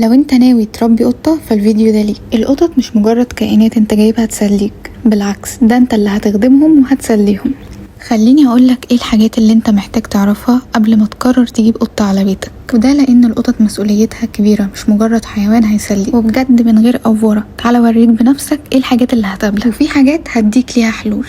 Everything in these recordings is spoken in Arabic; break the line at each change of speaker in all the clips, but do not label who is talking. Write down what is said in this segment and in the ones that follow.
لو انت ناوي تربي قطة فالفيديو ده ليك. القطط مش مجرد كائنات انت جايبها تسليك، بالعكس ده انت اللي هتخدمهم وهتسليهم. خليني اقولك ايه الحاجات اللي انت محتاج تعرفها قبل ما تقرر تجيب قطة على بيتك، وده لان القطط مسؤوليتها كبيرة، مش مجرد حيوان هيسليك. وبجد من غير افورة تعالى اوريك بنفسك ايه الحاجات اللي هتقابلك، وفي حاجات هديك ليها حلول.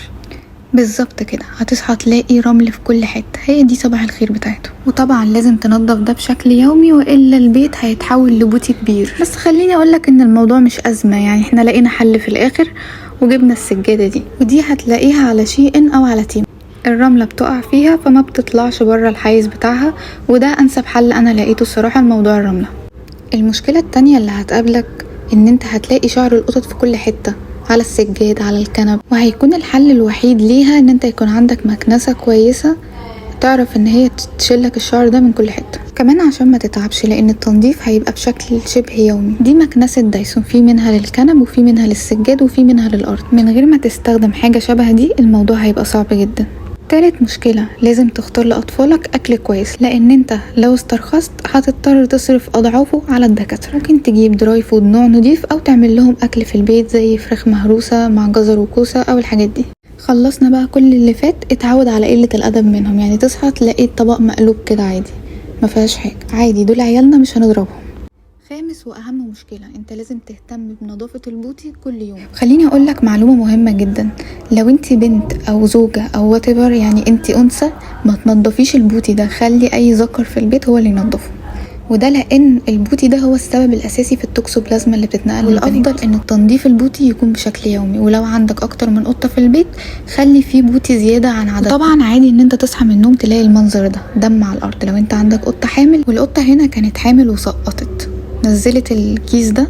بالظبط كده، هتصحى تلاقي رمل في كل حته، هي دي صباح الخير بتاعته. وطبعا لازم تنظف ده بشكل يومي والا البيت هيتحول لبوتي كبير. بس خليني اقولك ان الموضوع مش ازمه، يعني احنا لقينا حل في الاخر وجبنا السجاده دي، ودي هتلاقيها على شيئن او على تيم. الرمله بتقع فيها فما بتطلعش بره الحيز بتاعها، وده انسب حل انا لقيته الصراحه لموضوع الرمله. المشكله التانية اللي هتقابلك ان انت هتلاقي شعر القطط في كل حته، على السجاد، على الكنب، وهيكون الحل الوحيد ليها ان انت يكون عندك مكنسة كويسة تعرف ان هي تشيلك الشعر ده من كل حتة. كمان عشان ما تتعبش لان التنظيف هيبقى بشكل شبه يومي، دي مكنسة دايسون، في منها للكنب وفي منها للسجاد وفي منها للارض. من غير ما تستخدم حاجة شبه دي الموضوع هيبقى صعب جدا. تالت مشكلة، لازم تختار لأطفالك أكل كويس، لأن انت لو استرخصت هتضطر تصرف أضعافه على الدكاترة. ممكن تجيب دراي فود نوع نضيف أو تعمل لهم أكل في البيت زي فراخ مهروسة مع جزر وكوسة أو الحاجات دي. خلصنا بقى كل اللي فات، اتعود على قلة الأدب منهم، يعني تصحى تلاقي الطبق مقلوب كده عادي، مفيهاش حاجة، عادي، دول عيالنا مش هنضربهم. خامس واهم مشكلة، انت لازم تهتم بنظافة البوتي كل يوم. خليني اقولك معلومة مهمة جدا، لو انت بنت او زوجة او whatever، يعني انت انثى، ما تنضفيش البوتي ده، خلي اي ذكر في البيت هو اللي ينضفه. وده لان البوتي ده هو السبب الاساسي في التوكسوبلازما اللي بتتنقل. والافضل ان التنظيف البوتي يكون بشكل يومي، ولو عندك اكتر من قطة في البيت خلي فيه بوتي زيادة عن عدد. طبعا عادي ان انت تصحى من النوم تلاقي المنظر ده، دم على الارض، لو انت عندك قطة حامل والقطة هنا كانت حامل وسقطت، نزلت الكيس ده،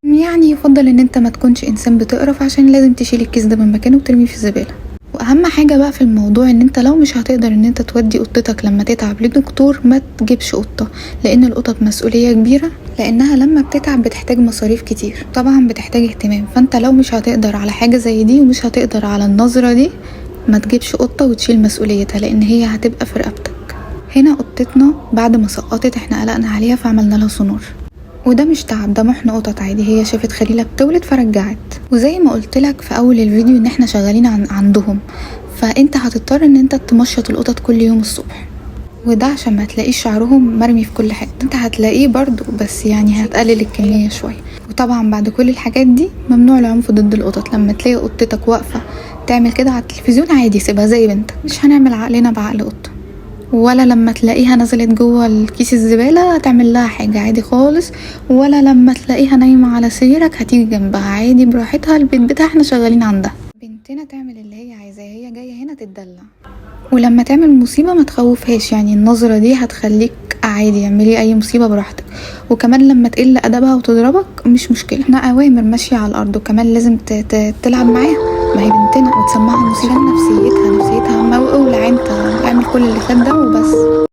يعني يفضل ان انت ما تكونش انسان بتقرف، عشان لازم تشيل الكيس ده من مكانه وترميه في الزبالة. واهم حاجة بقى في الموضوع ان انت لو مش هتقدر ان انت تودي قطتك لما تتعب لدكتور، ما تجيبش قطة، لان القطط مسؤولية كبيرة، لانها لما بتتعب بتحتاج مصاريف كتير، طبعا بتحتاج اهتمام. فانت لو مش هتقدر على حاجة زي دي ومش هتقدر على النظرة دي، ما تجيبش قطة وتشيل مسؤوليتها، لان هي هتبقى في رقبتك. هنا قطتنا بعد ما سقطت احنا قلقنا عليها فعملنا لها سونار، وده مش تعب، ده محن قطط عادي، هي شافت خليلة بتولد فرجعت. وزي ما قلت لك في اول الفيديو ان احنا شغالين عندهم، فانت هتضطر ان انت تمشط القطط كل يوم الصبح، وده عشان ما تلاقيش شعرهم مرمي في كل حته. انت هتلاقيه برضو بس يعني هتقلل الكميه شويه. وطبعا بعد كل الحاجات دي ممنوع العنف ضد القطط. لما تلاقي قطتك واقفه تعمل كده على التلفزيون عادي سيبها زي بنتك، مش هنعمل عقلنا بعقل قطه. ولا لما تلاقيها نزلت جوه الكيس الزبالة تعمل لها حاجة، عادي خالص. ولا لما تلاقيها نايمة على سريرك هتيجي جنبها، عادي براحتها، البيت بتاعها احنا شغالين عندها. بنتنا تعمل اللي هي عايزاه، هي جاية هنا تتدلع. ولما تعمل مصيبة ما تخوفهاش، يعني النظرة دي هتخليك عادي اعملي اي مصيبة براحتك. وكمان لما تقل ادبها وتضربك مش مشكلة، احنا اوامر ماشية على الارض، وكمان لازم تلعب معاها، ما هي بنتنا، وتسمعها موسيقى. نفسيتها ما اولع، انت اعمل كل اللي فات ده وبس.